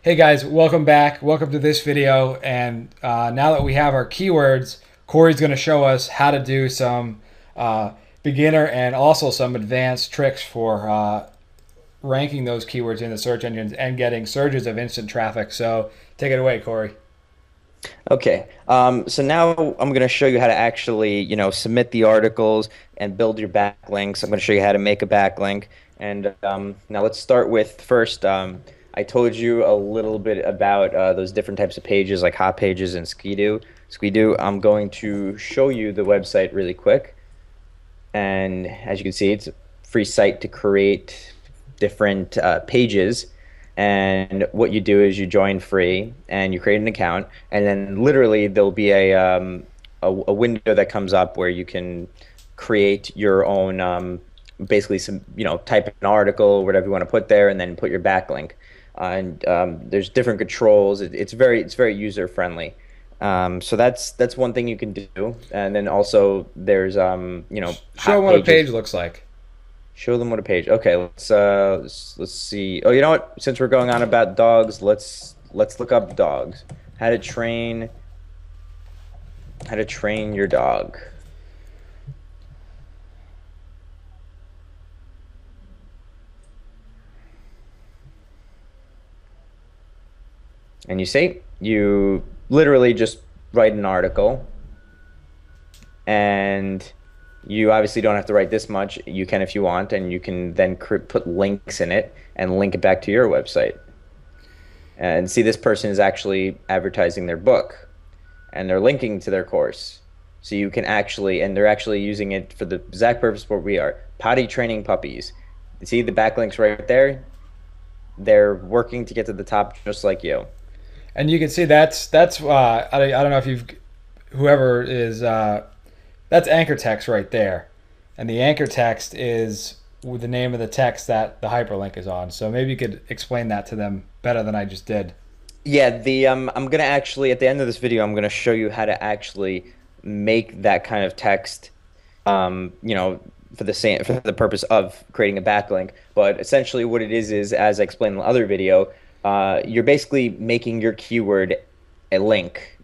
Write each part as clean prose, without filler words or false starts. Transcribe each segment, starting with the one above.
Hey guys, welcome back. Welcome to this video. And now that we have our keywords, Corey's going to show us how to do some beginner and also some advanced tricks for ranking those keywords in the search engines and getting surges of instant traffic. So take it away, Corey. Okay, so now I'm going to show you how to actually, submit the articles and build your backlinks. I'm going to show you how to make a backlink. And now let's start with first, I told you a little bit about those different types of pages like hot pages and Skidoo. Skidoo, I'm going to show you the website really quick. And as you can see, it's a free site to create different pages. And what you do is you join free and you create an account, and then literally there'll be a window that comes up where you can create your own basically some type an article, whatever you want to put there, and then put your backlink. And there's different controls. It's very user friendly. So that's one thing you can do, and then also there's Show them hot what a pages. page looks like. Show them what a page. Okay, let's see. Oh, you know what? Since we're going on about dogs, let's look up dogs. How to train how to train your dog. And you see, you literally just write an article, and you obviously don't have to write this much. You can if you want, and you can then put links in it and link it back to your website. And see, this person is actually advertising their book, and they're linking to their course. So you can actually, and they're actually using it for the exact purpose where we are, potty training puppies. You see the backlinks right there? They're working to get to the top just like you. And you can see I don't know if you've whoever is that's anchor text right there, and the anchor text is with the name of the text that the hyperlink is on. So maybe you could explain that to them better than I just did. Yeah, I'm gonna actually at the end of this video, I'm gonna show you how to actually make that kind of text, for the purpose of creating a backlink. But essentially, what it is as I explained in the other video, you're basically making your keyword a link,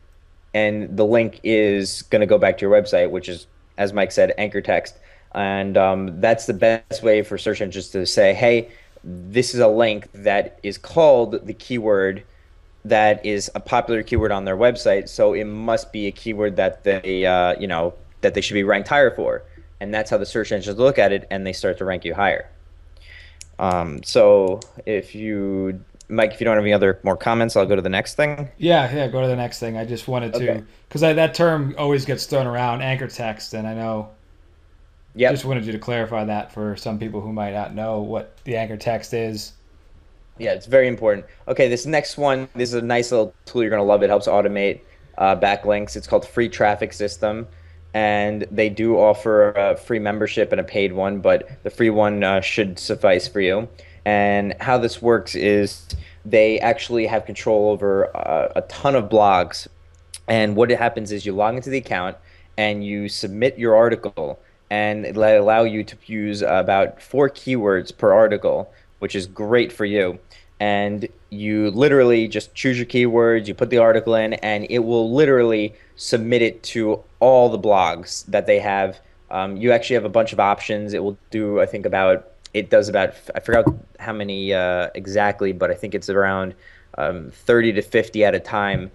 and the link is gonna go back to your website, which is, as Mike said, anchor text. And that's the best way for search engines to say, hey, this is a link that is called the keyword that is a popular keyword on their website, so it must be a keyword that they should be ranked higher for, and that's how the search engines look at it, and they start to rank you higher. So if you, Mike, if you don't have any other more comments, I'll go to the next thing. Yeah, go to the next thing. I just wanted Okay. to because that term always gets thrown around, anchor text, and I know just Yep. wanted you to clarify that for some people who might not know what the anchor text is. Yeah, it's very important. Okay, this next one, this is a nice little tool. You're gonna love it. Helps automate backlinks. It's called Free Traffic System, and they do offer a free membership and a paid one, but the free one should suffice for you. And how this works is they actually have control over a ton of blogs. And what happens is you log into the account and you submit your article, and it will allow you to use about 4 keywords per article, which is great for you. And you literally just choose your keywords, you put the article in, and it will literally submit it to all the blogs that they have. You actually have a bunch of options. It will do, I think, it does about, I forgot how many exactly, but I think it's around 30 to 50 at a time.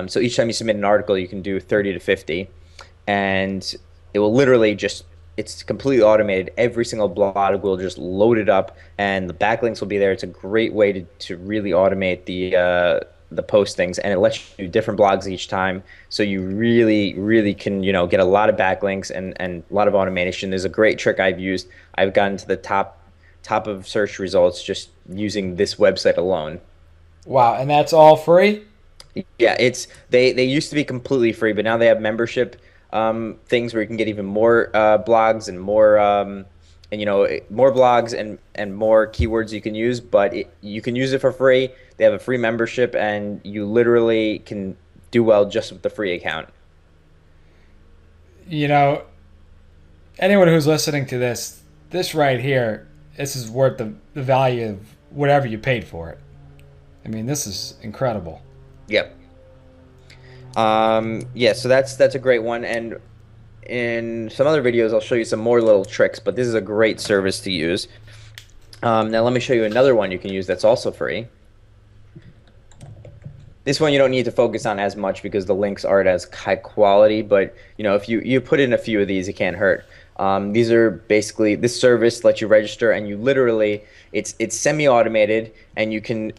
So each time you submit an article, you can do 30 to 50, and it will literally just, it's completely automated. Every single blog will just load it up, and the backlinks will be there. It's a great way to really automate the postings, and it lets you do different blogs each time. So you really can get a lot of backlinks and a lot of automation. There's a great trick I've used. I've gotten to the top of search results just using this website alone. Wow, and that's all free. Yeah, they used to be completely free, but now they have membership things where you can get even more blogs and more more blogs and more keywords you can use. But you can use it for free. They have a free membership, and you literally can do well just with the free account. You know, anyone who's listening to this right here, this is worth the value of whatever you paid for it. I mean, this is incredible. Yep. Yeah, so that's a great one. And in some other videos, I'll show you some more little tricks, but this is a great service to use. Now let me show you another one you can use that's also free. This one you don't need to focus on as much because the links aren't as high quality, but if you put in a few of these, it can't hurt. These are basically this service lets you register and you literally it's semi-automated and you can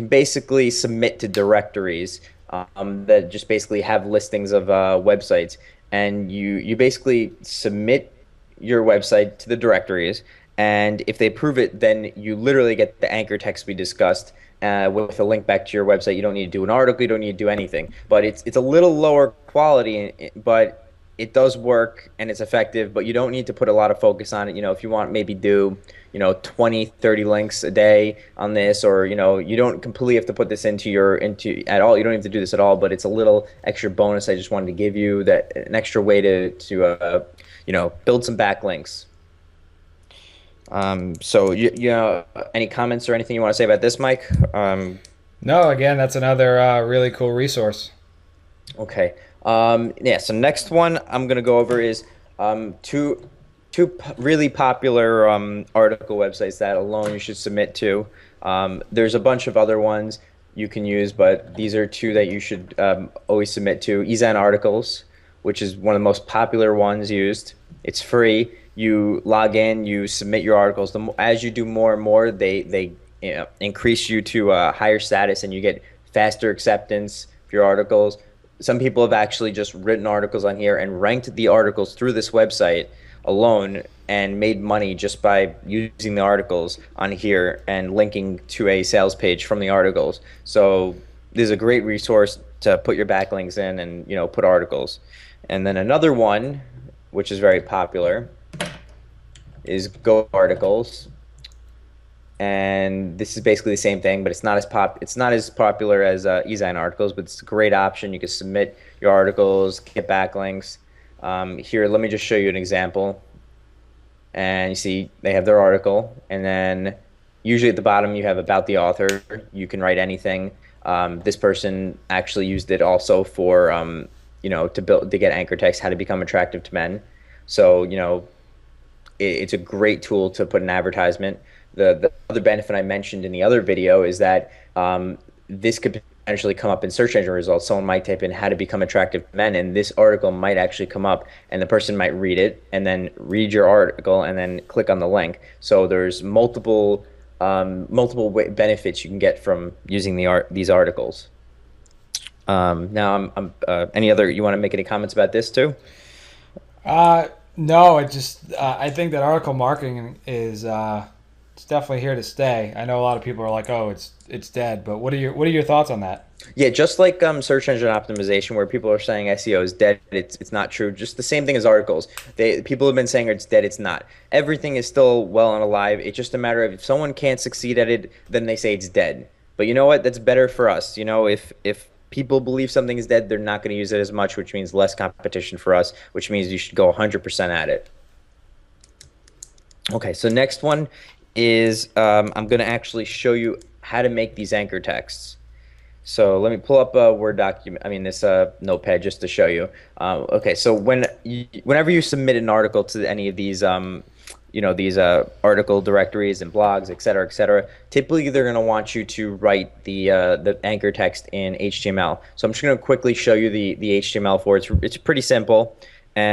basically submit to directories that just basically have listings of websites and you basically submit your website to the directories and if they approve it, then you literally get the anchor text we discussed with a link back to your website. You don't need to do an article, you don't need to do anything. But it's a little lower quality, but it does work and it's effective, but you don't need to put a lot of focus on it. If you want maybe do, 20, 30 links a day on this, or, you don't completely have to put this into at all. You don't have to do this at all, but it's a little extra bonus. I just wanted to give you that an extra way to build some backlinks. So any comments or anything you want to say about this, Mike? No, again, that's another really cool resource. Okay. Yeah. So next one I'm gonna go over is really popular article websites that alone you should submit to. There's a bunch of other ones you can use, but these are two that you should always submit to. Ezan Articles, which is one of the most popular ones used. It's free. You log in, you submit your articles. As you do more and more, they increase you to a higher status, and you get faster acceptance for your articles. Some people have actually just written articles on here and ranked the articles through this website alone and made money just by using the articles on here and linking to a sales page from the articles. So this is a great resource to put your backlinks in and put articles. And then another one, which is very popular, is Go Articles. And this is basically the same thing, but it's not as popular as Ezine Articles, but it's a great option. You can submit your articles, get backlinks. Here, let me just show you an example. And you see they have their article, and then usually at the bottom you have about the author. You can write anything. This person actually used it also for to get anchor text, how to become attractive to men. So it's a great tool to put an advertisement. The other benefit I mentioned in the other video is that this could potentially come up in search engine results. Someone might type in how to become attractive to men, and this article might actually come up, and the person might read it, and then read your article, and then click on the link. So there's multiple benefits you can get from using these articles. Now, any other? You want to make any comments about this too? No, I think that article marketing is it's definitely here to stay. I know a lot of people are like, "Oh, it's dead," but what are your thoughts on that? Yeah, just like search engine optimization, where people are saying SEO is dead, it's not true. Just the same thing as articles. People have been saying it's dead, it's not. Everything is still well and alive. It's just a matter of if someone can't succeed at it, then they say it's dead. But you know what? That's better for us. If people believe something is dead, they're not going to use it as much, which means less competition for us, which means you should go 100% at it. Okay, so next one is I'm going to actually show you how to make these anchor texts. So let me pull up a Word document, this notepad just to show you. Okay, so whenever you submit an article to any of these, these article directories and blogs, et cetera, typically they're going to want you to write the anchor text in HTML. So I'm just going to quickly show you the HTML for it. It's pretty simple.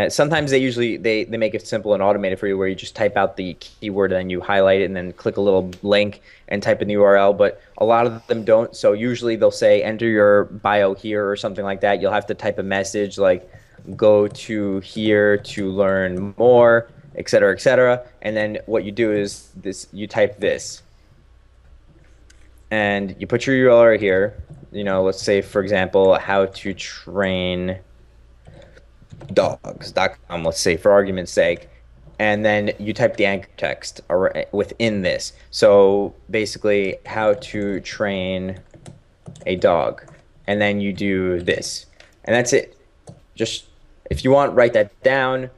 Sometimes they make it simple and automated for you where you just type out the keyword and then you highlight it and then click a little link and type in the URL, but a lot of them don't. So usually they'll say enter your bio here or something like that. You'll have to type a message like go to here to learn more, et cetera, and then what you do is you type this and you put your URL here. Let's say for example how to train dogs.com, let's say for argument's sake, and then you type the anchor text within this. So basically how to train a dog, and then you do this, and that's it. Just if you want, write that down.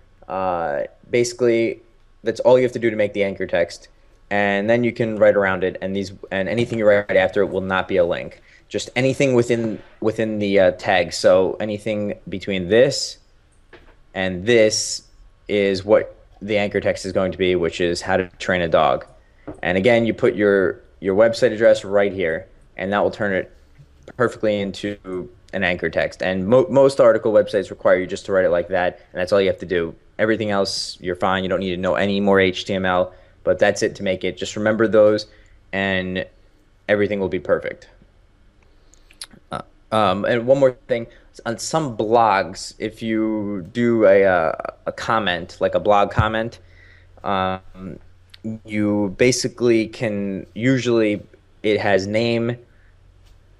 Basically that's all you have to do to make the anchor text. and then you can write around it, and these and anything you write after it will not be a link. Just anything within the tag. So anything between this and this is what the anchor text is going to be, which is how to train a dog. And again, you put your website address right here, and that will turn it perfectly into an anchor text. And most article websites require you just to write it like that, and that's all you have to do. Everything else, you're fine. You don't need to know any more HTML, but that's it to make it. Just remember those, and everything will be perfect. And one more thing, on some blogs, if you do a comment, like a blog comment, um, you basically can usually it has name,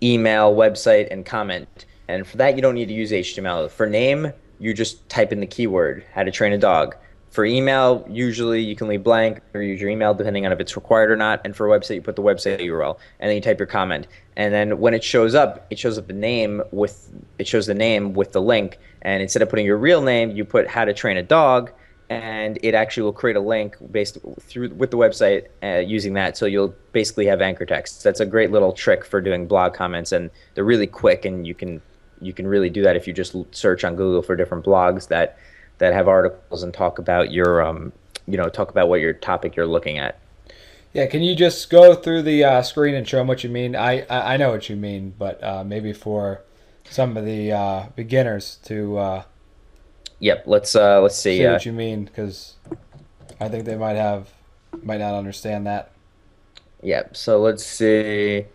email, website, and comment. And for that, you don't need to use HTML. For name, you just type in the keyword, how to train a dog. For email, usually you can leave blank or use your email depending on if it's required or not. And for a website, you put the website URL and then you type your comment. And then when it shows up the name with it shows the name with the link. And instead of putting your real name, you put how to train a dog, and it actually will create a link based through with the website using that. So you'll basically have anchor text. That's a great little trick for doing blog comments, and they're really quick. And you can really do that if you just search on Google for different blogs that have articles and talk about your talk about what your topic you're looking at. Yeah, can you just go through the screen and show them what you mean? I know what you mean, but maybe for some of the beginners to Yep. Let's see. see what you mean, because I think they might not understand that. Yep. So let's see.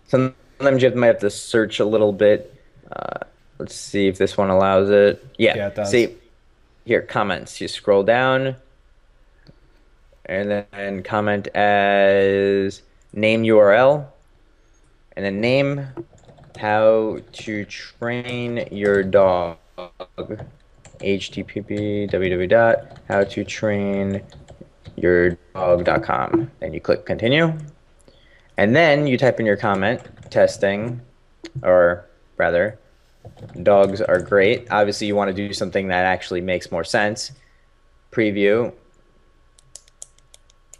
Sometimes might have to search a little bit. Uh, let's see if this one allows it. Yeah. Yeah, it does. See here, comments. You scroll down and then comment as name URL and then name how to train your dog. HTTP www dot how to train your dog.com. Then you click continue. And then you type in your comment, testing, or rather, dogs are great. Obviously, you want to do something that actually makes more sense. Preview.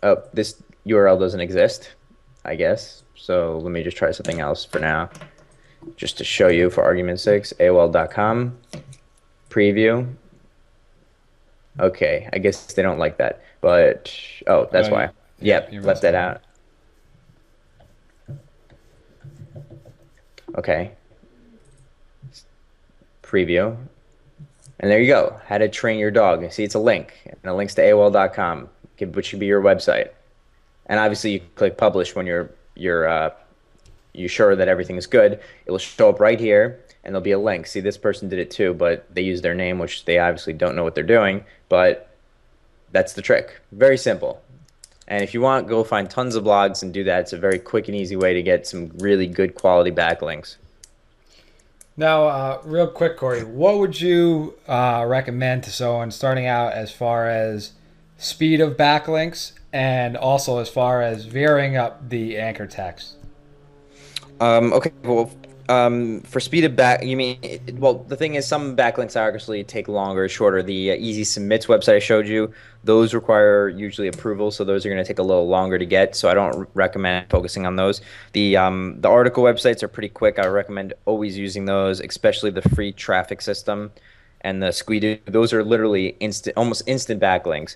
Oh, this URL doesn't exist, I guess. So let me just try something else for now, just to show you for argument's sake. AOL.com. Preview. Okay, I guess they don't like that. But, oh, that's why. Yeah, Yep, you're left that messing up. out. Okay, preview. And there you go. How to train your dog. See, it's a link. And the link's to AOL.com, which should be your website. And obviously, you click publish when you're sure that everything is good. It will show up right here, and there'll be a link. See, this person did it too, but they use their name, which they obviously don't know what they're doing. But that's the trick. Very simple. And if you want, go find tons of blogs and do that. It's a very quick and easy way to get some really good quality backlinks. Now, real quick, Corey, what would you recommend to someone starting out as far as speed of backlinks and also as far as varying up the anchor text? Okay, well, for speed of back, you mean, well, the thing is, some backlinks actually take longer, shorter. The Easy Submits website I showed you, those require usually approval, so those are going to take a little longer to get. So I don't recommend focusing on those. The article websites are pretty quick. I recommend always using those, especially the free traffic system and the Squeedoo. Those are literally instant, almost instant backlinks.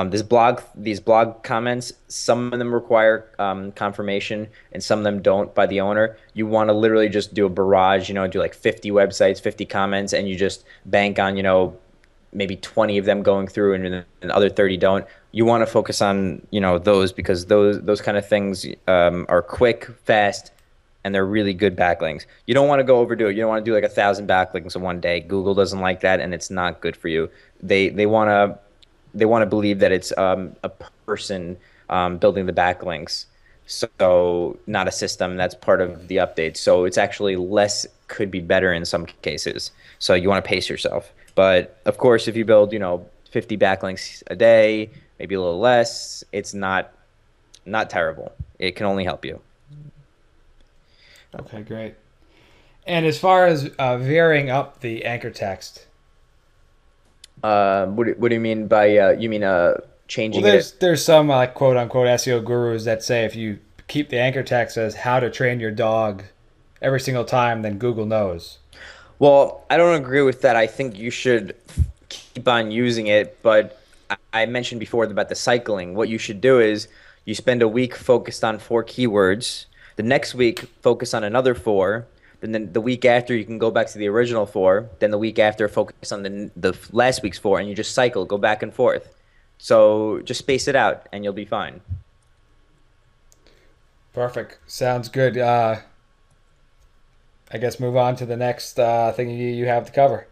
These blog comments, some of them require confirmation, and some of them don't by the owner. You want to literally just do a barrage, do like 50 websites, 50 comments, and you just bank on, maybe 20 of them going through, and the other 30 don't. You want to focus on, those, because those kind of things are quick, fast, and they're really good backlinks. You don't want to go overdo it. You don't want to do like 1,000 backlinks in one day. Google doesn't like that, and it's not good for you. They want to believe that it's a person building the backlinks, so not a system. That's part of the update. So it's actually less could be better in some cases. So you want to pace yourself. But of course, if you build 50 backlinks a day, maybe a little less, it's not terrible. It can only help you. Okay, great. And as far as varying up the anchor text, What do you mean by you mean Well, changing it. there's some like quote unquote SEO gurus that say if you keep the anchor text as how to train your dog every single time, then Google knows. Well, I don't agree with that. I think you should keep on using it, but I mentioned before about the cycling. What you should do is you spend a week focused on 4 keywords. The next week, focus on another four. Then the week after, you can go back to the original four. Then the week after, focus on the last week's four, and you just cycle, go back and forth. So just space it out, and you'll be fine. Perfect. Sounds good. I guess move on to the next thing you have to cover.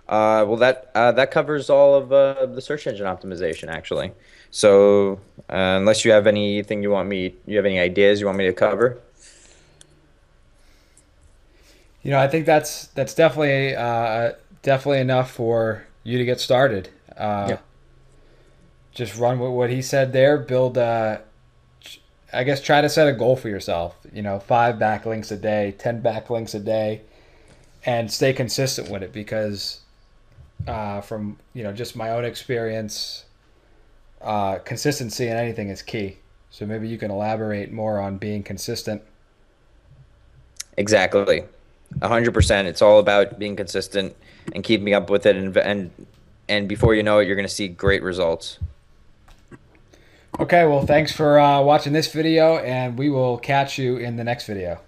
Well, that covers all of the search engine optimization, actually. So, unless you have anything you have any ideas you want me to cover? I think that's definitely enough for you to get started. Yeah. Just run with what he said there. Build. I guess try to set a goal for yourself. 5 backlinks a day, 10 backlinks a day, and stay consistent with it because from just my own experience, consistency in anything is key. So maybe you can elaborate more on being consistent. Exactly. 100%. It's all about being consistent and keeping up with it, and before you know it, you're going to see great results. Okay, well, thanks for watching this video, and we will catch you in the next video.